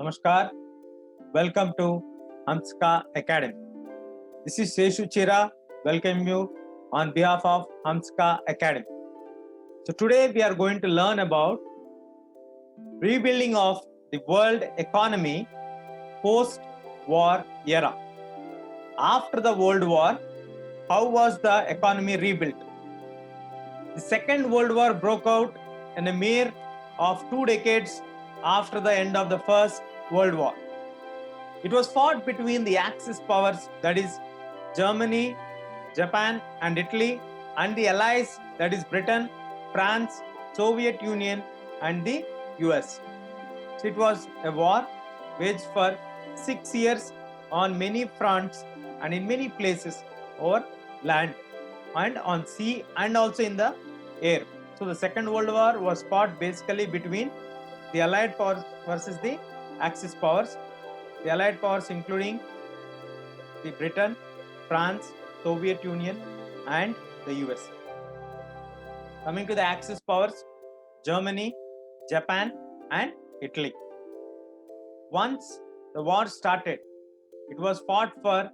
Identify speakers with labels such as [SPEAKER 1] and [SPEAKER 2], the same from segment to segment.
[SPEAKER 1] Namaskar. Welcome to Hamska Academy. This is Seshu Chira. Welcome you on behalf of Hamska Academy. So today we are going to learn about rebuilding of the world economy post-war era. After the World War, how was the economy rebuilt? The Second World War broke out in a mere of 2 decades after the end of the First World War. It was fought between the Axis powers, that is Germany, Japan and Italy, and the allies, that is Britain, France, Soviet Union and the US. So it was a war waged for 6 years on many fronts and in many places over land and on sea and also in the air. So the Second World War was fought basically between the Allied powers versus the Axis powers. The Allied powers including the Britain, France, Soviet Union and the US. Coming to the Axis powers, Germany, Japan and Italy. Once the war started, it was fought for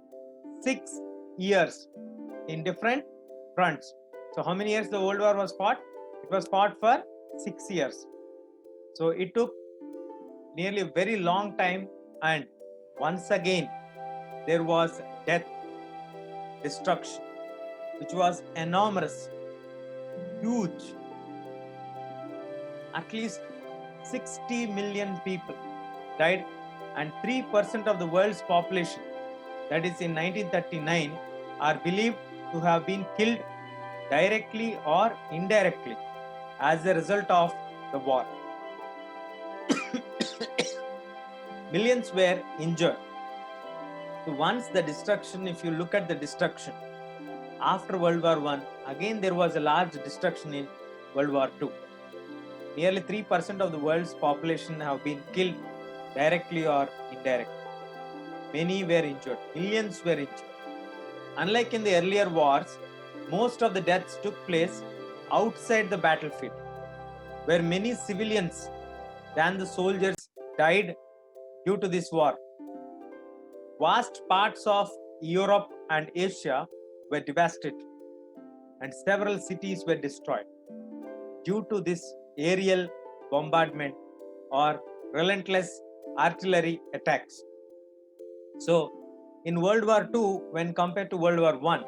[SPEAKER 1] 6 years in different fronts. So how many years the World War was fought? It was fought for 6 years. So it took nearly a very long time, and once again there was death, destruction, which was enormous, huge. At least 60 million people died, and 3% of the world's population, that is in 1939, are believed to have been killed directly or indirectly as a result of the war. Millions were injured. So once the destruction, if you look at the destruction after World War I, again there was a large destruction in World War II. Nearly 3% of the world's population have been killed directly or indirectly. Many were injured. Millions were injured. Unlike in the earlier wars, most of the deaths took place outside the battlefield, where many civilians than the soldiers died due to this war. Vast parts of Europe and Asia were devastated, and several cities were destroyed due to this aerial bombardment or relentless artillery attacks. So, in World War II, when compared to World War I,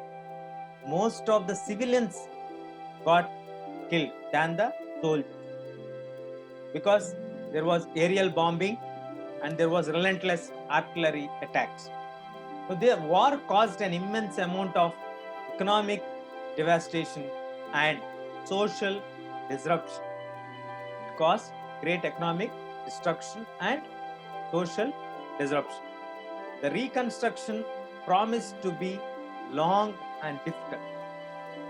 [SPEAKER 1] most of the civilians got killed than the soldiers, because there was aerial bombing and there was relentless artillery attacks. So the war caused an immense amount of economic devastation and social disruption. It caused great economic destruction and social disruption. The reconstruction promised to be long and difficult,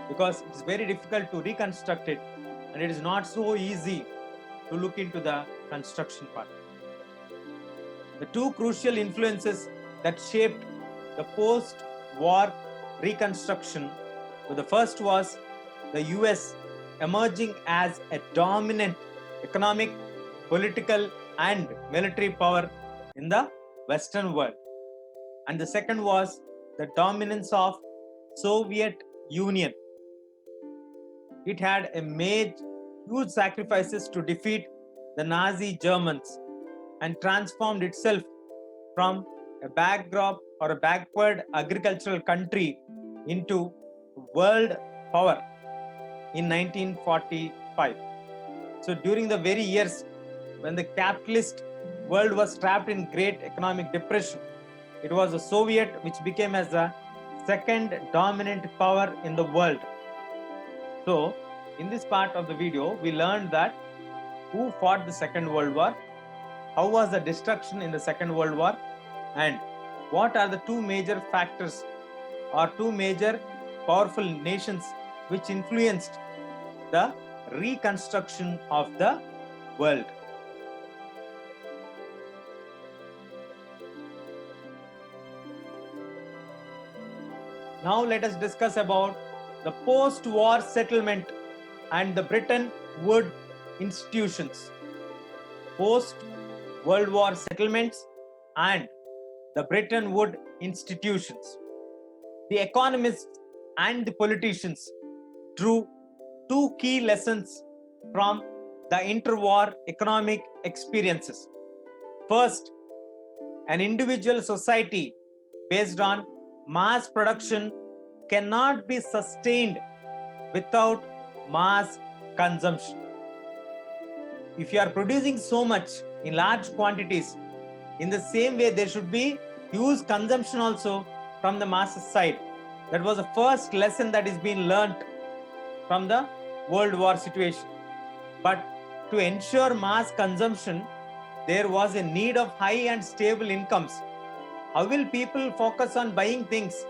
[SPEAKER 1] because it is very difficult to reconstruct it, and it is not so easy to look into the construction part. The two crucial influences that shaped the post-war reconstruction, so the first was the US emerging as a dominant economic, political and military power in the Western world. And the second was the dominance of Soviet Union. It had made huge sacrifices to defeat the Nazi Germans and transformed itself from a backdrop or a backward agricultural country into world power in 1945. So during the very years when the capitalist world was trapped in great economic depression, it was the Soviet which became as the second dominant power in the world. So in this part of the video, we learned that who fought the Second World War, how was the destruction in the Second World War, and what are the two major factors or two major powerful nations which influenced the reconstruction of the world. Now let us discuss about the post-war settlement and the Bretton Woods institutions. Post World War settlements, and the Bretton Woods institutions. The economists and the politicians drew two key lessons from the interwar economic experiences. First, an individual society based on mass production cannot be sustained without mass consumption. If you are producing so much in large quantities, in the same way there should be huge consumption also from the masses side. That was the first lesson that is being learnt from the World War situation. But to ensure mass consumption, there was a need of high and stable incomes. How will people focus on buying things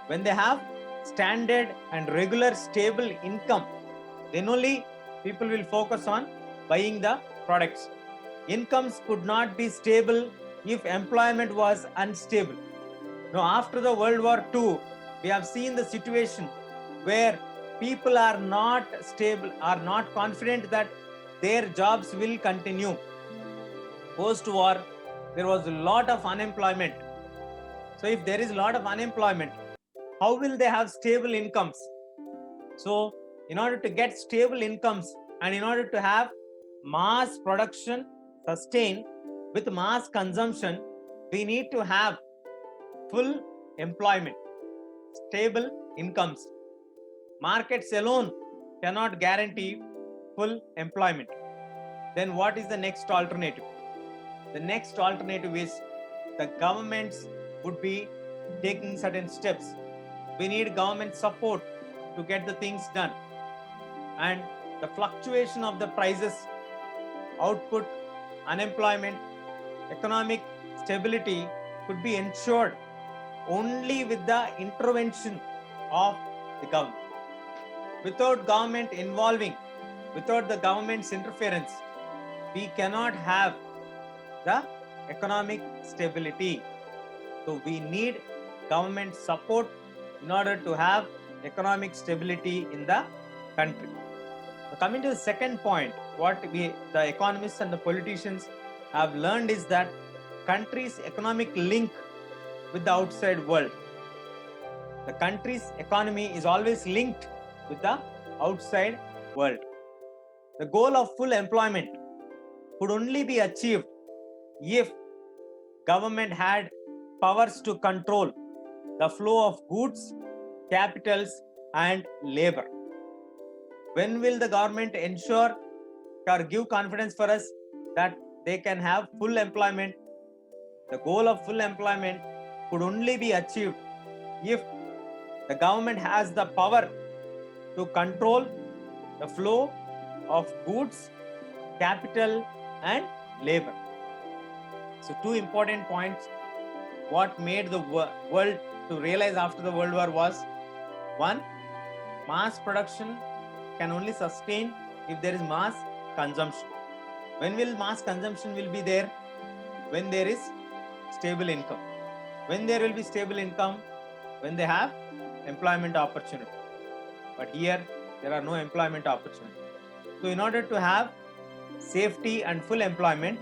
[SPEAKER 1] when they have standard and regular stable income? Then only people will focus on buying the products. Incomes could not be stable if employment was unstable. Now, after the World War II, we have seen the situation where people are not stable, are not confident that their jobs will continue. Post-war, there was a lot of unemployment. So if there is a lot of unemployment, how will they have stable incomes? So in order to get stable incomes and in order to have mass production sustained with mass consumption, we need to have full employment, stable incomes. Markets alone cannot guarantee full employment. Then what is the next alternative? The next alternative is the governments would be taking certain steps. We need government support to get the things done. And the fluctuation of the prices, output, unemployment, economic stability could be ensured only with the intervention of the government. Without government involving, without the government's interference, we cannot have the economic stability. So we need government support in order to have economic stability in the country. Now, coming to the second point, what the economists and the politicians have learned is that country's economic link with the outside world. The country's economy is always linked with the outside world. The goal of full employment could only be achieved if government had powers to control the flow of goods, capitals, and labor. When will the government ensure or give confidence for us that they can have full employment? The goal of full employment could only be achieved if the government has the power to control the flow of goods, capital, and labor. So two important points what made the world to realize after the World War was: one, mass production can only sustain if there is mass consumption. When will mass consumption will be there? When there is stable income. When there will be stable income? When they have employment opportunity. But here there are no employment opportunity. So in order to have safety and full employment,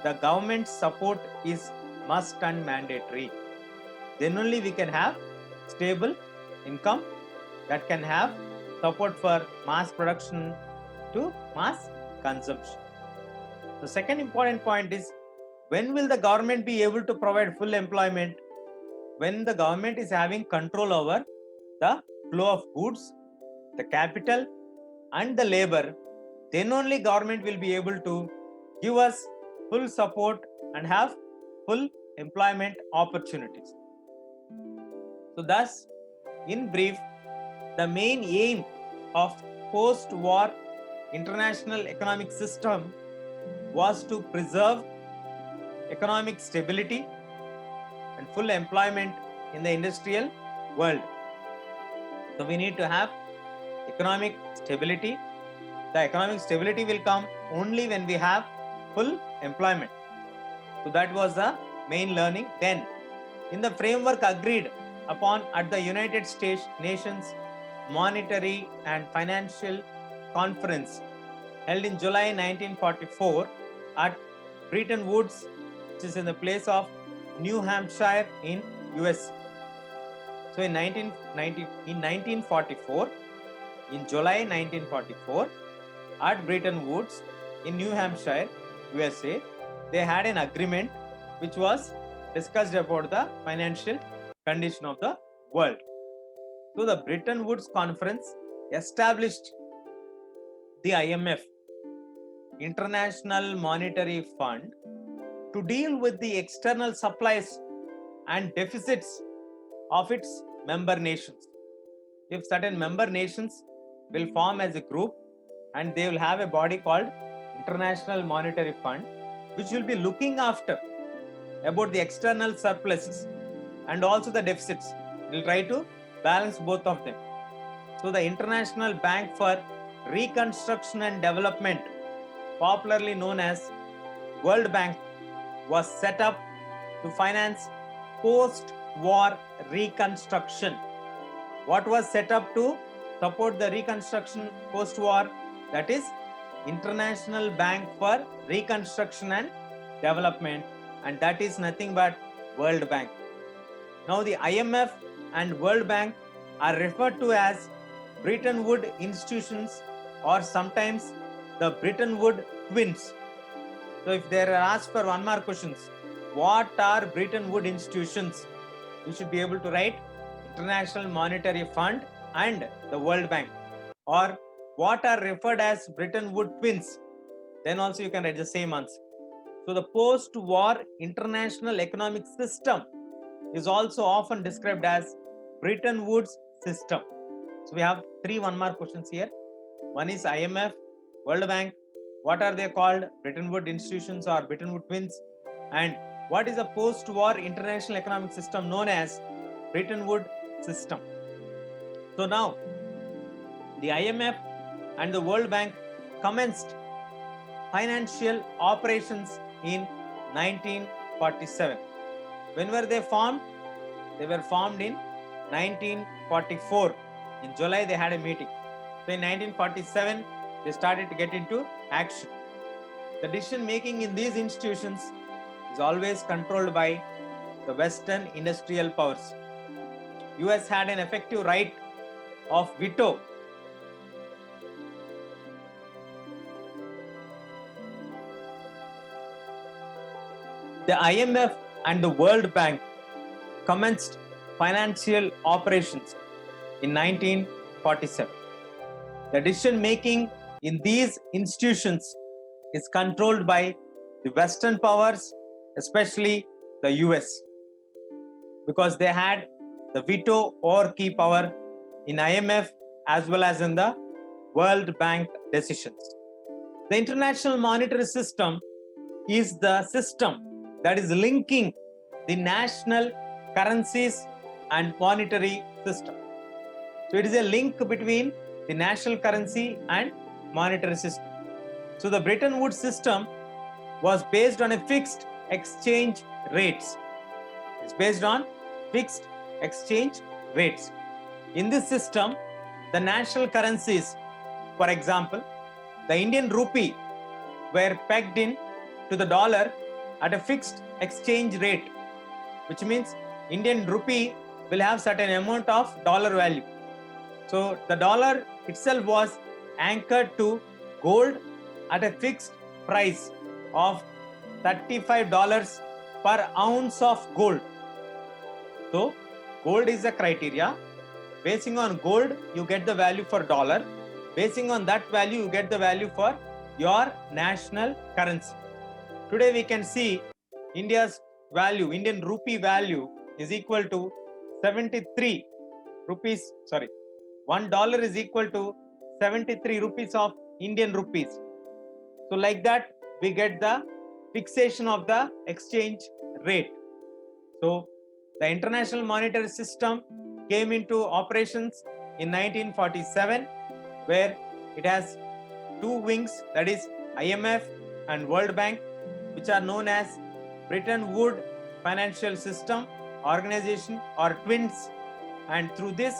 [SPEAKER 1] the government support is must and mandatory. Then only we can have stable income that can have support for mass production to mass consumption. The second important point is, when will the government be able to provide full employment? When the government is having control over the flow of goods, the capital, and the labor, then only government will be able to give us full support and have full employment opportunities. So thus, in brief, the main aim of post-war international economic system was to preserve economic stability and full employment in the industrial world. So we need to have economic stability. The economic stability will come only when we have full employment. So that was the main learning. Then, in the framework agreed upon at the United States Nations Monetary and Financial Conference held in July 1944 at Bretton Woods, which is in the place of New Hampshire in US. So in 1944, in July 1944, at Bretton Woods in New Hampshire, USA, they had an agreement which was discussed about the financial condition of the world. So the Bretton Woods Conference established the IMF, International Monetary Fund, to deal with the external supplies and deficits of its member nations. If certain member nations will form as a group and they will have a body called International Monetary Fund, which will be looking after about the external surpluses and also the deficits. It will try to balance both of them. So the International Bank for Reconstruction and Development, popularly known as World Bank, was set up to finance post-war reconstruction. What was set up to support the reconstruction post-war? That is International Bank for Reconstruction and Development, and that is nothing but World Bank. Now the IMF and World Bank are referred to as Bretton Woods institutions, or sometimes the Bretton Woods twins. So if they are asked for one more questions, what are Bretton Woods institutions? You should be able to write International Monetary Fund and the World Bank. Or what are referred as Bretton Woods twins? Then also you can write the same answer. So the post-war international economic system is also often described as Bretton Woods system. So we have three one mark questions here. One is IMF, World Bank. What are they called? Bretton Woods institutions or Bretton Woods twins. And what is a post-war international economic system known as Bretton Woods system? So now the IMF and the World Bank commenced financial operations in 1947. When were they formed? They were formed in 1944. In July, they had a meeting. So in 1947, they started to get into action. The decision making in these institutions is always controlled by the Western industrial powers. US had an effective right of veto. The IMF and the World Bank commenced financial operations in 1947. The decision making in these institutions is controlled by the Western powers, especially the US, because they had the veto or key power in IMF as well as in the World Bank decisions. The international monetary system is the system that is linking the national currencies and monetary system. So it is a link between the national currency and monetary system. So the Bretton Woods system was based on a fixed exchange rates. It's based on fixed exchange rates. In this system, the national currencies, for example, the Indian rupee, were pegged in to the dollar at a fixed exchange rate, which means Indian rupee will have certain amount of dollar value. So the dollar itself was anchored to gold at a fixed price of $35 per ounce of gold. So gold is the criteria. Basing on gold, you get the value for dollar. Basing on that value, you get the value for your national currency. Today we can see India's value, Indian rupee value is equal to 73 rupees, sorry, $1 is equal to 73 rupees of Indian rupees. So like that, we get the fixation of the exchange rate. So the international monetary system came into operations in 1947, where it has two wings, that is IMF and World Bank, which are known as Bretton Woods Financial System Organization or twins, and through this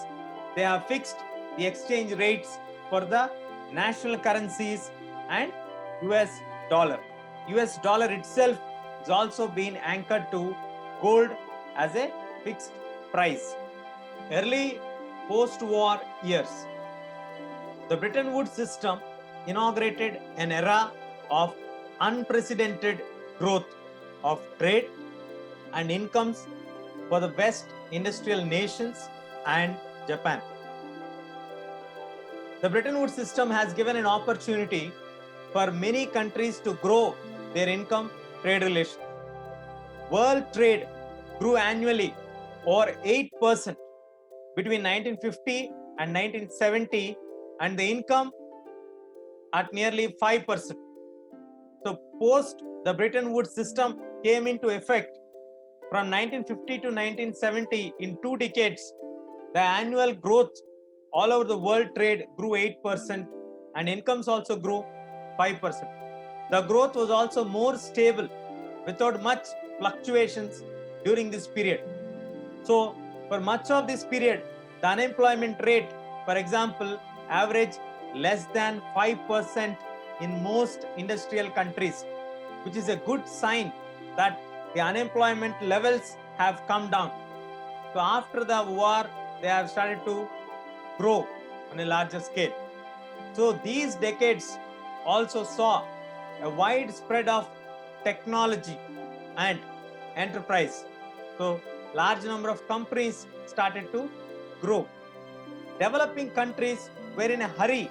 [SPEAKER 1] they have fixed the exchange rates for the national currencies and US dollar. US dollar itself is also been anchored to gold as a fixed price. Early post-war years, the Bretton Woods system inaugurated an era of unprecedented growth of trade and incomes for the West industrial nations and Japan. The Bretton Woods system has given an opportunity for many countries to grow their income trade relations. World trade grew annually over 8% between 1950 and 1970, and the income at nearly 5%. So post the Bretton Woods system came into effect from 1950 to 1970, in 2 decades, the annual growth all over the world trade grew 8% and incomes also grew 5%. The growth was also more stable without much fluctuations during this period. So for much of this period, the unemployment rate, for example, averaged less than 5% in most industrial countries, which is a good sign that the unemployment levels have come down. So after the war, they have started to grow on a larger scale. So these decades also saw a wide spread of technology and enterprise. So large number of companies started to grow. Developing countries were in a hurry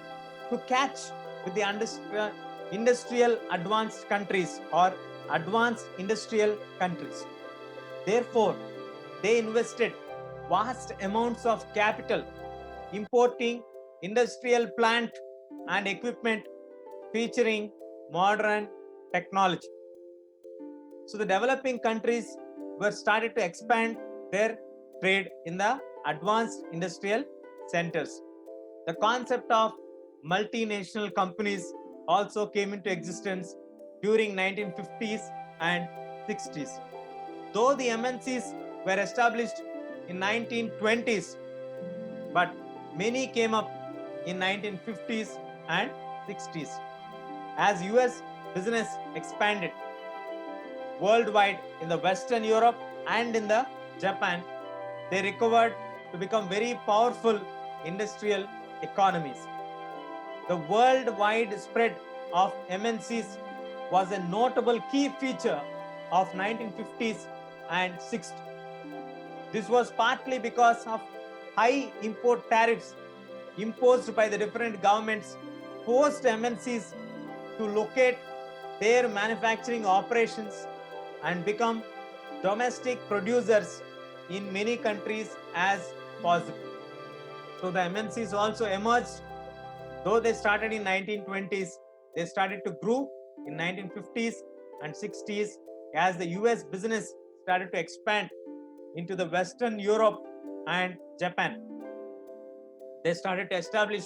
[SPEAKER 1] to catch with the industrial advanced countries or advanced industrial countries. Therefore, they invested vast amounts of capital importing industrial plant and equipment featuring modern technology. So the developing countries were started to expand their trade in the advanced industrial centers. The concept of multinational companies also came into existence during 1950s and 60s. Though the MNCs were established in 1920s, but many came up in 1950s and 60s. As US business expanded worldwide in the Western Europe and in the Japan, they recovered to become very powerful industrial economies. The worldwide spread of MNCs was a notable key feature of 1950s and 60s. This was partly because of high import tariffs imposed by the different governments forced MNCs to locate their manufacturing operations and become domestic producers in many countries as possible. So the MNCs also emerged, though they started in 1920s, they started to grow in 1950s and 60s as the US business started to expand into the Western Europe and Japan. They started to establish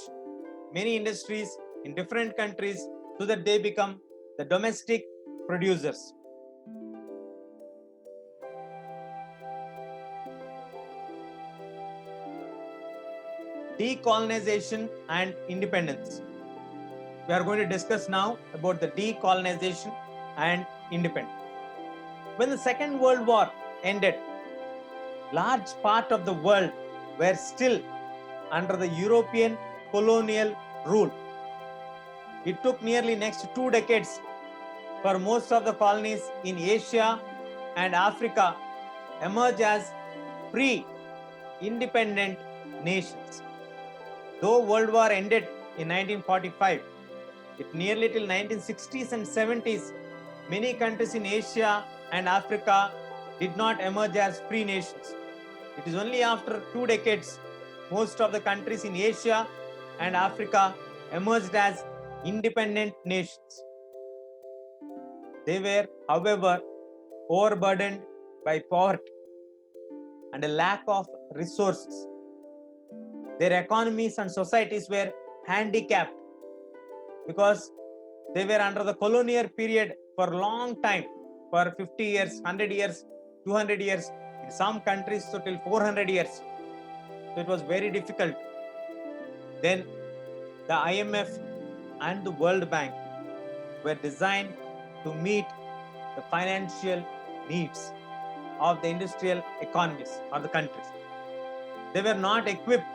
[SPEAKER 1] many industries in different countries so that they become the domestic producers. Decolonization and independence. We are going to discuss now about the decolonization and independence. When the Second World War ended, large part of the world were still under the European colonial rule. It took nearly next 2 decades for most of the colonies in Asia and Africa emerge as free, independent nations. Though World War ended in 1945, it nearly till 1960s and 70s, many countries in Asia and Africa did not emerge as free nations. It is only after 2 decades most of the countries in Asia and Africa emerged as independent nations. They were, however, overburdened by poverty and a lack of resources. Their economies and societies were handicapped because they were under the colonial period for a long time, for 50 years, 100 years, 200 years, in some countries so till 400 years. So it was very difficult. Then the IMF and the World Bank were designed to meet the financial needs of the industrial economies of the countries. They were not equipped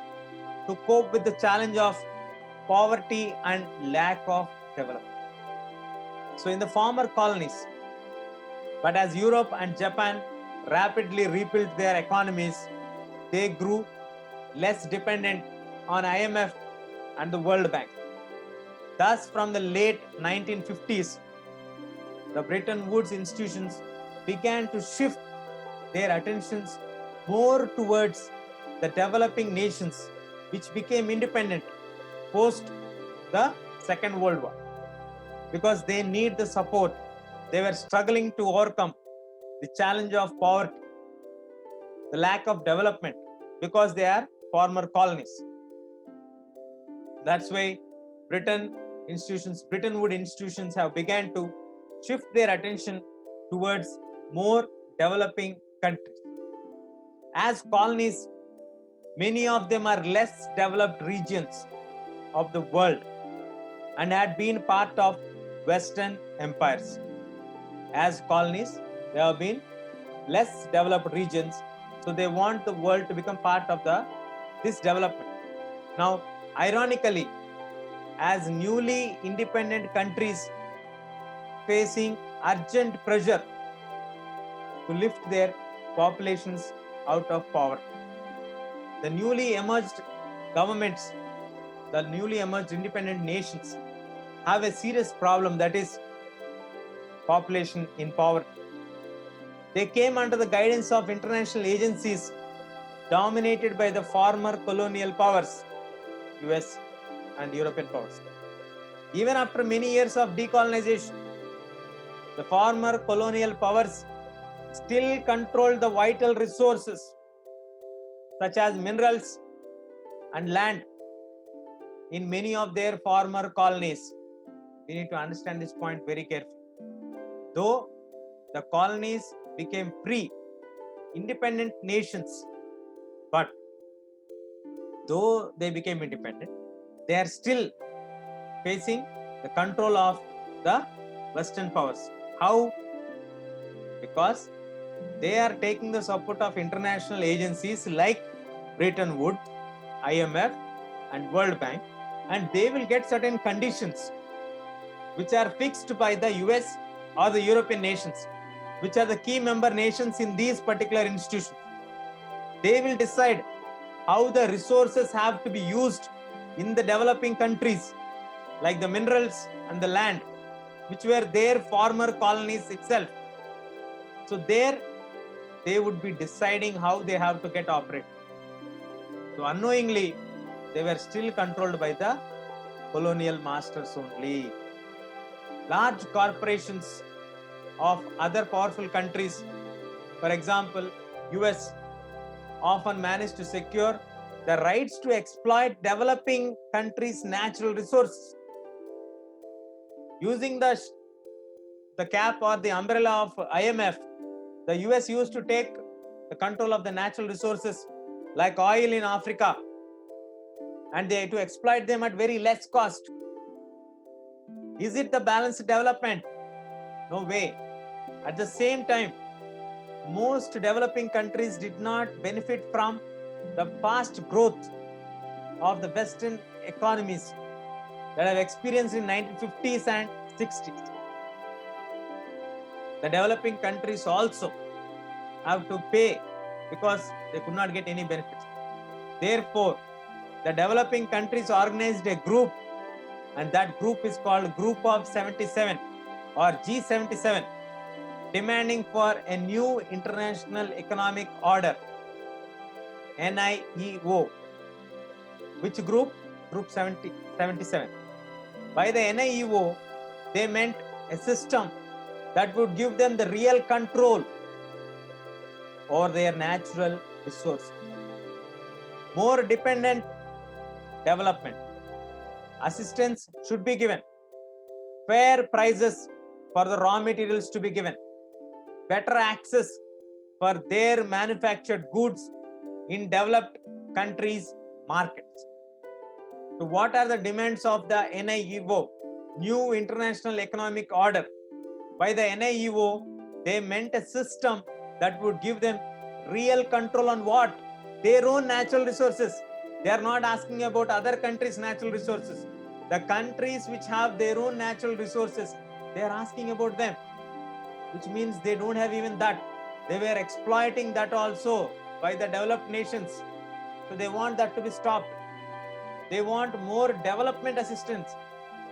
[SPEAKER 1] to cope with the challenge of poverty and lack of development. So, in the former colonies, but as Europe and Japan rapidly rebuilt their economies, they grew less dependent on IMF and the World Bank. Thus, from the late 1950s, the Bretton Woods institutions began to shift their attentions more towards the developing nations which became independent post the Second World War, because they need the support. They were struggling to overcome the challenge of poverty, the lack of development, because they are former colonies. That's why Bretton Woods institutions have begun to shift their attention towards more developing countries. As colonies, many of them are less developed regions of the world and had been part of Western empires. As colonies, they have been less developed regions, so they want the world to become part of this development. Now, ironically, as newly independent countries facing urgent pressure to lift their populations out of poverty, the newly emerged governments, the newly emerged independent nations have a serious problem, that is population in poverty. They came under the guidance of international agencies dominated by the former colonial powers, US and European powers. Even after many years of decolonization, the former colonial powers still control the vital resources such as minerals and land in many of their former colonies. We need to understand this point very carefully. Though the colonies became free, independent nations, but though they became independent, they are still facing the control of the Western powers. How? Because they are taking the support of international agencies like Bretton Woods, IMF and World Bank, and they will get certain conditions which are fixed by the US or the European nations, which are the key member nations in these particular institutions. They will decide how the resources have to be used in the developing countries, like the minerals and the land, which were their former colonies itself. So there they would be deciding how they have to get operated. So unknowingly, they were still controlled by the colonial masters only. Large corporations of other powerful countries, for example, US, often manage to secure the rights to exploit developing countries' natural resources. Using the cap or the umbrella of IMF, the US used to take the control of the natural resources like oil in Africa, and they to exploit them at very less cost. Is it the balanced development? No way. At the same time, most developing countries did not benefit from the fast growth of the Western economies that have experienced in 1950s and 60s. The developing countries also have to pay because they could not get any benefits. Therefore, the developing countries organized a group, and that group is called Group of 77 or G77, demanding for a new international economic order, NIEO. Which group? Group 77. By the NIEO, they meant a system that would give them the real control over their natural resources. More dependent development. Assistance should be given. Fair prices for the raw materials to be given. Better access for their manufactured goods in developed countries' markets. So what are the demands of the NIEO, New International Economic Order? By the NIEO, they meant a system that would give them real control on what? Their own natural resources. They are not asking about other countries' natural resources. The countries which have their own natural resources, they are asking about them, which means they don't have even that. They were exploiting that also by the developed nations. So they want that to be stopped. They want more development assistance.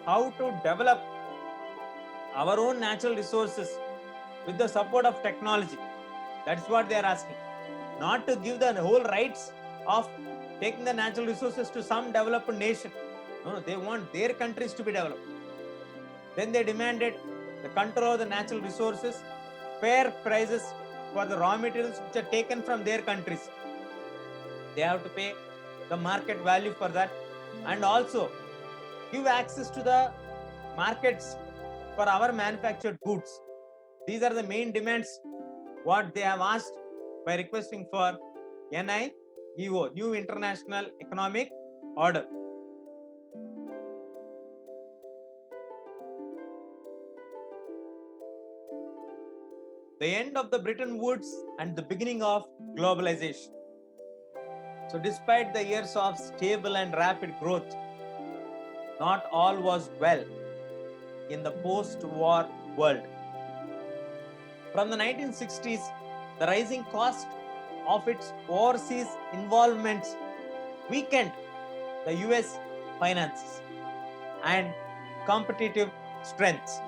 [SPEAKER 1] How to develop our own natural resources with the support of technology. That's what they are asking. Not to give the whole rights of taking the natural resources to some developed nation. No, they want their countries to be developed. Then they demanded the control of the natural resources, fair prices for the raw materials which are taken from their countries. They have to pay the market value for that, and also give access to the markets for our manufactured goods. These are the main demands what they have asked by requesting for NIEO, New International Economic Order. The end of the Bretton Woods and the beginning of globalization. So despite the years of stable and rapid growth, not all was well in the post-war world. From the 1960s, the rising cost of its overseas involvements weakened the US finances and competitive strengths.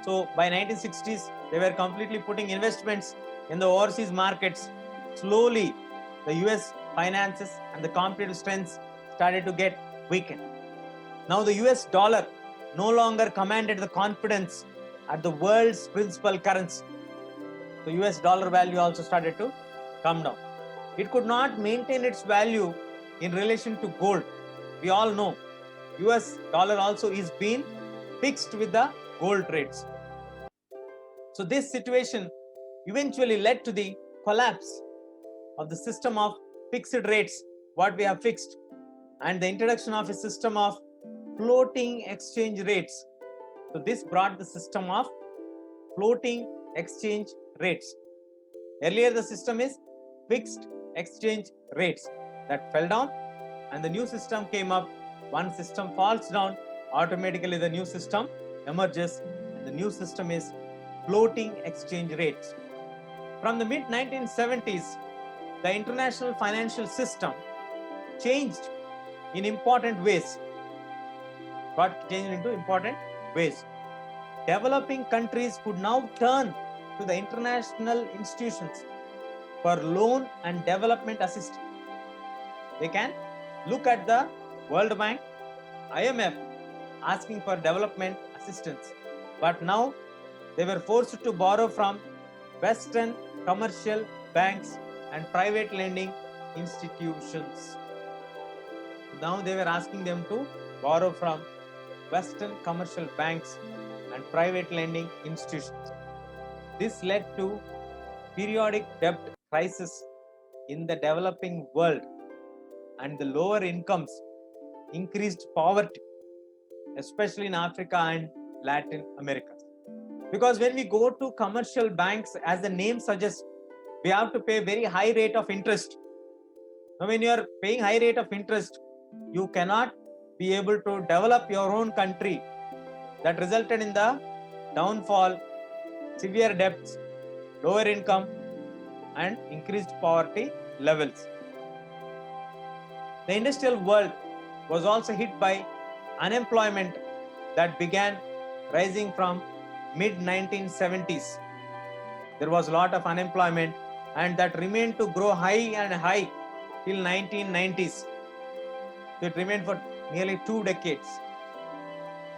[SPEAKER 1] So by 1960s, they were completely putting investments in the overseas markets. Slowly, the US finances and the competitive strengths started to get weakened. Now the US dollar no longer commanded the confidence at the world's principal currency. The US dollar value also started to come down. It could not maintain its value in relation to gold. We all know US dollar also is being fixed with the gold rates. So this situation eventually led to the collapse of the system of fixed rates, what we have fixed, and the introduction of a system of floating exchange rates. So this brought the system of floating exchange rates. Earlier the system is fixed exchange rates that fell down, and the new system came up. One system falls down, automatically the new system emerges, and the new system is floating exchange rates. From the mid 1970s, the international financial system changed in important ways. Got changed into important ways. Developing countries could now turn to the international institutions for loan and development assistance. They can look at the World Bank, IMF asking for development assistance. But now they were forced to borrow from Western commercial banks and private lending institutions. Now they were asking them to borrow from Western commercial banks and private lending institutions. This led to periodic debt crisis in the developing world, and the lower incomes increased poverty, especially in Africa and Latin America. Because when we go to commercial banks, as the name suggests, we have to pay very high rate of interest. Now, when you are paying high rate of interest, you cannot be able to develop your own country. That resulted in the downfall, severe debts, lower income, and increased poverty levels. The industrial world was also hit by unemployment that began rising from mid 1970s. There was a lot of unemployment, and that remained to grow high and high till 1990s. So it remained for nearly 2 decades.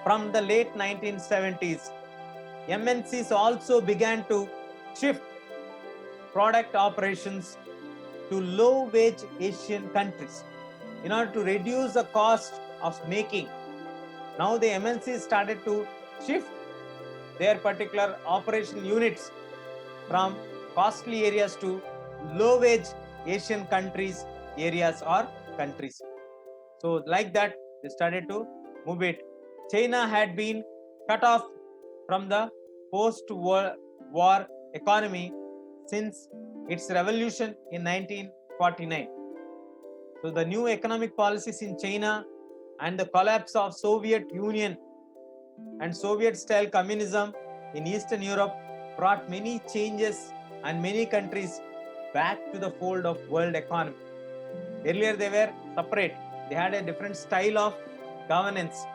[SPEAKER 1] From the late 1970s, MNCs also began to shift product operations to low-wage Asian countries in order to reduce the cost of making. Now the MNCs started to shift their particular operation units from costly areas to low-wage Asian countries, areas or countries. So like that, they started to move it. China had been cut off from the post-war economy since its revolution in 1949. So the new economic policies in China and the collapse of Soviet Union and Soviet-style communism in Eastern Europe brought many changes and many countries back to the fold of world economy. Earlier they were separate. They had a different style of governance,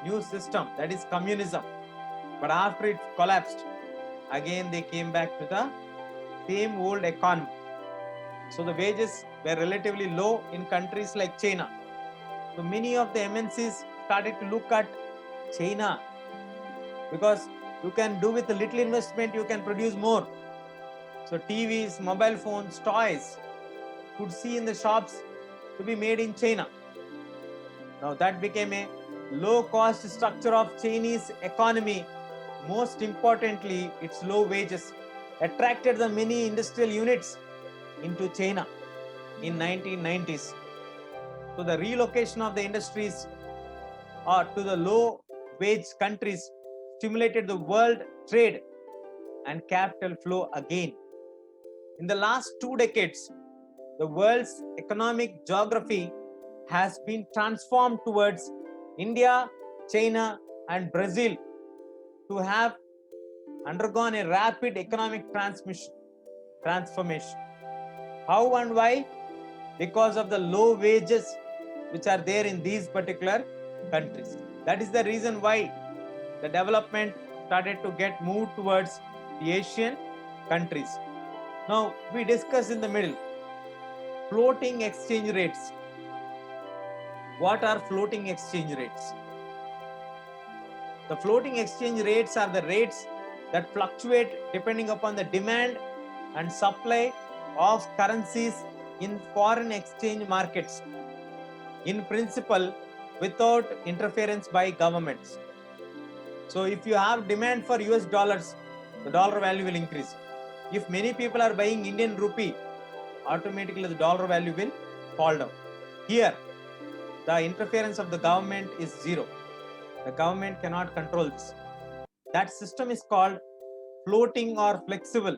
[SPEAKER 1] new system, that is communism. But after it collapsed, again they came back to the same old economy. So the wages were relatively low in countries like China. So many of the MNCs started to look at China because you can do with a little investment, you can produce more. So TVs, mobile phones, toys could see in the shops to be made in China. Now that became a low cost structure of Chinese economy. Most importantly, its low wages attracted the many industrial units into China in 1990s. So the relocation of the industries to the low wage countries stimulated the world trade and capital flow again. In the last 2 decades, the world's economic geography has been transformed towards India, China, and Brazil to have undergone a rapid economic transformation. How and why? Because of the low wages which are there in these particular countries. That is the reason why the development started to get moved towards the Asian countries. Now we discuss in the middle floating exchange rates. What are floating exchange rates? The floating exchange rates are the rates that fluctuate depending upon the demand and supply of currencies in foreign exchange markets, in principle without interference by governments. So if you have demand for US dollars, the dollar value will increase. If many people are buying Indian rupee, automatically the dollar value will fall down. Here, the interference of the government is zero. The government cannot control this. That system is called floating or flexible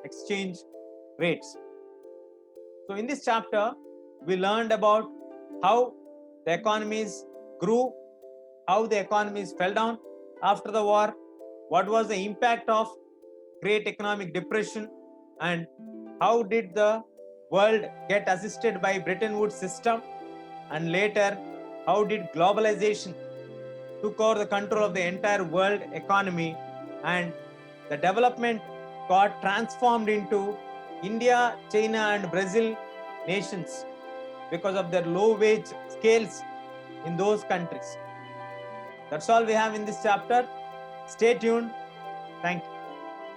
[SPEAKER 1] exchange rates. So in this chapter, we learned about how the economies grew, how the economies fell down after the war, what was the impact of Great Economic Depression, and how did the world get assisted by Bretton Woods system, and later how did globalization took over the control of the entire world economy, and the development got transformed into India, China, and Brazil nations because of their low wage scales in those countries. That's all we have in this chapter. Stay tuned. Thank you.